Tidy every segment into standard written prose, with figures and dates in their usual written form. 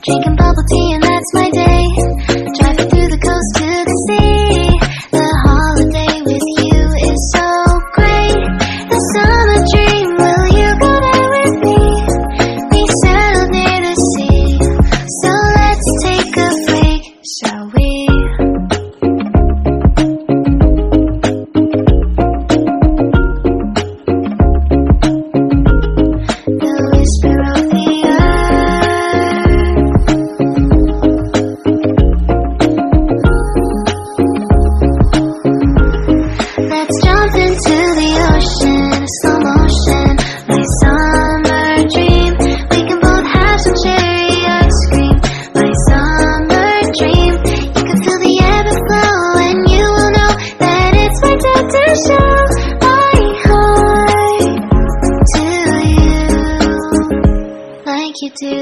Drinking bubble tea and that's my day. Driving through the coast to the sea. The holiday with you is so great. The summer dream, will you go there with me? We settled near the sea, so let's take a break, shall we? The whisper of the let's jump into the ocean, slow motion, my summer dream. We can both have some cherry ice cream, my summer dream. You can feel the ebb and flow, and you will know that it's my time to show my heart to you, like you do.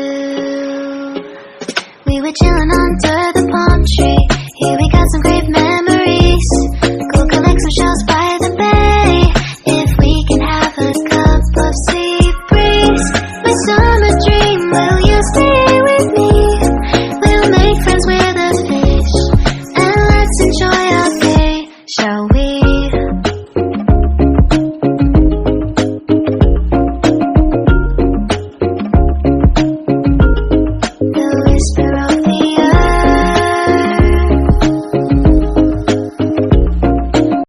We were chilling under